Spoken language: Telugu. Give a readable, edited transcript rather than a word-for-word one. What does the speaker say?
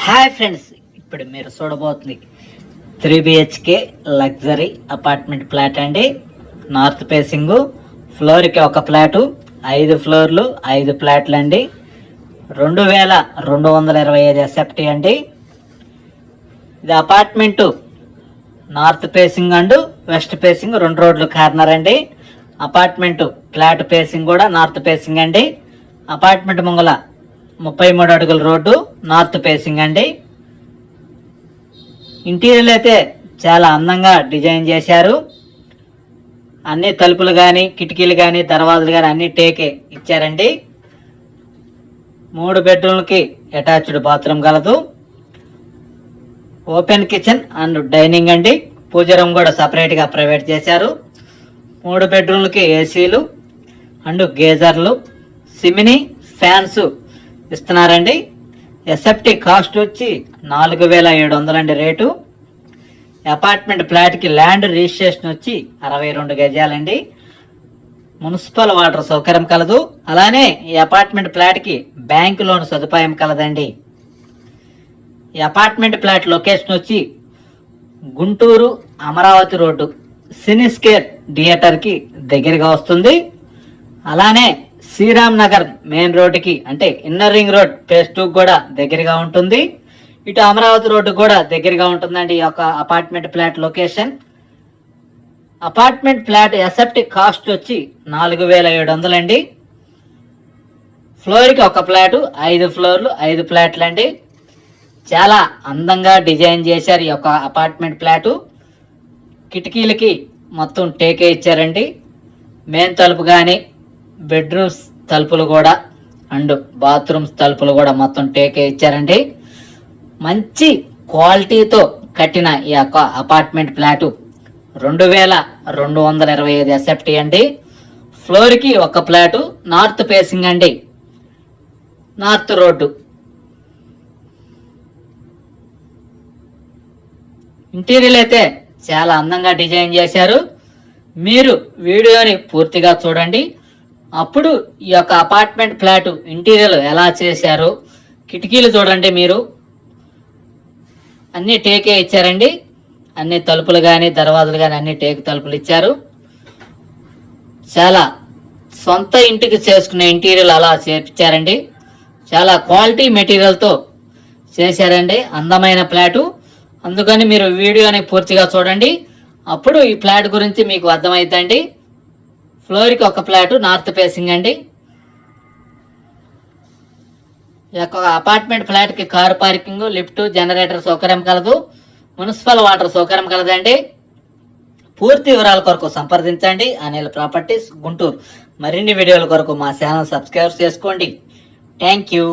హాయ్ ఫ్రెండ్స్, ఇప్పుడు మీరు చూడబోతుంది 3 BHK లగ్జరీ అపార్ట్మెంట్ ఫ్లాట్ అండి. నార్త్ ఫేసింగ్, ఫ్లోర్కి ఒక ఫ్లాటు, 5 ఫ్లోర్లు 5 ఫ్లాట్లు అండి. 2225 SFT అండి. ఇది apartment north facing and west facing 2 రోడ్లు కార్నర్ అండి. అపార్ట్మెంటు ఫ్లాట్ ఫేసింగ్ కూడా నార్త్ ఫేసింగ్ అండి. అపార్ట్మెంట్ ముంగల 33 అడుగుల రోడ్డు నార్త్ ఫేసింగ్ అండి. ఇంటీరియర్ అయితే చాలా అందంగా డిజైన్ చేశారు. అన్ని తలుపులు కానీ కిటికీలు కానీ దర్వాజాలు కానీ అన్ని టేకే ఇచ్చారండి. 3 బెడ్రూమ్లకి అటాచ్డ్ బాత్రూమ్ కలదు. ఓపెన్ కిచెన్ అండ్ డైనింగ్ అండి. పూజ రూమ్ కూడా సపరేట్గా ప్రైవేట్ చేశారు. 3 బెడ్రూమ్లకి ఏసీలు అండ్ గేజర్లు, సిమిని ఫ్యాన్స్ ఇస్తున్నారండి. ఎస్ఎఫ్టీ కాస్ట్ వచ్చి 4700 అండి రేటు. అపార్ట్మెంట్ ఫ్లాట్కి ల్యాండ్ రిజిస్ట్రేషన్ వచ్చి 62 గజాలండి. మున్సిపల్ వాటర్ సౌకర్యం కలదు. అలానే ఈ అపార్ట్మెంట్ ఫ్లాట్కి బ్యాంక్ లోన్ సదుపాయం కలదండి. ఈ అపార్ట్మెంట్ ఫ్లాట్ లొకేషన్ వచ్చి గుంటూరు అమరావతి రోడ్డు సినీస్కేర్ థియేటర్కి దగ్గరగా వస్తుంది. అలానే శ్రీరామ్ నగర్ మెయిన్ రోడ్డుకి అంటే ఇన్నర్ రింగ్ రోడ్ ఫేజ్ 2 కూడా దగ్గరగా ఉంటుంది. ఇటు అమరావతి రోడ్డు కూడా దగ్గరగా ఉంటుందండి ఈ యొక్క apartment flat location. Apartment flat SFT cost వచ్చి 4700 అండి. ఫ్లోర్కి ఒక ఫ్లాటు, 5 ఫ్లోర్లు 5 ఫ్లాట్లు అండి. చాలా అందంగా డిజైన్ చేశారు ఈ యొక్క అపార్ట్మెంట్ ఫ్లాటు. కిటికీలకి మొత్తం టేకే ఇచ్చారండి. మెయిన్ తలుపు కానీ బెడ్రూమ్స్ తలుపులు కూడా అండ్ బాత్రూమ్స్ తలుపులు కూడా మొత్తం టేకే ఇచ్చారండి. మంచి క్వాలిటీతో కట్టిన ఈ యొక్క అపార్ట్మెంట్ ఫ్లాటు 2225 SFT అండి. ఫ్లోర్కి ఒక ఫ్లాటు, నార్త్ ఫేసింగ్ అండి, నార్త్ రోడ్డు. ఇంటీరియర్ అయితే చాలా అందంగా డిజైన్ చేశారు. మీరు వీడియోని పూర్తిగా చూడండి. అప్పుడు ఈ యొక్క అపార్ట్మెంట్ ఫ్లాట్ ఇంటీరియర్ ఎలా చేశారు, కిటికీలు చూడండి. మీరు అన్ని టేకే ఇచ్చారండి. అన్ని తలుపులు కానీ దర్వాజాలు కానీ అన్ని టేక్ తలుపులు ఇచ్చారు. చాలా సొంత ఇంటికి చేసుకునే ఇంటీరియర్ అలా చేపించారండి. చాలా క్వాలిటీ మెటీరియల్తో చేశారండి. అందమైన ఫ్లాటు. అందుకని మీరు వీడియోని పూర్తిగా చూడండి. అప్పుడు ఈ ఫ్లాట్ గురించి మీకు అర్థమవుతుందండి. ఫ్లోర్కి ఒక ఫ్లాటు, నార్త్ ఫేసింగ్ అండి. ఈ యొక్క అపార్ట్మెంట్ ఫ్లాట్కి కారు పార్కింగ్, లిఫ్ట్, జనరేటర్ సౌకర్యం కలదు. మున్సిపల్ వాటర్ సౌకర్యం కలదండి. పూర్తి వివరాల కొరకు సంప్రదించండి అనిల్ ప్రాపర్టీస్ గుంటూరు. మరిన్ని వీడియోల కొరకు మా ఛానల్ సబ్స్క్రైబ్ చేసుకోండి. Thank you.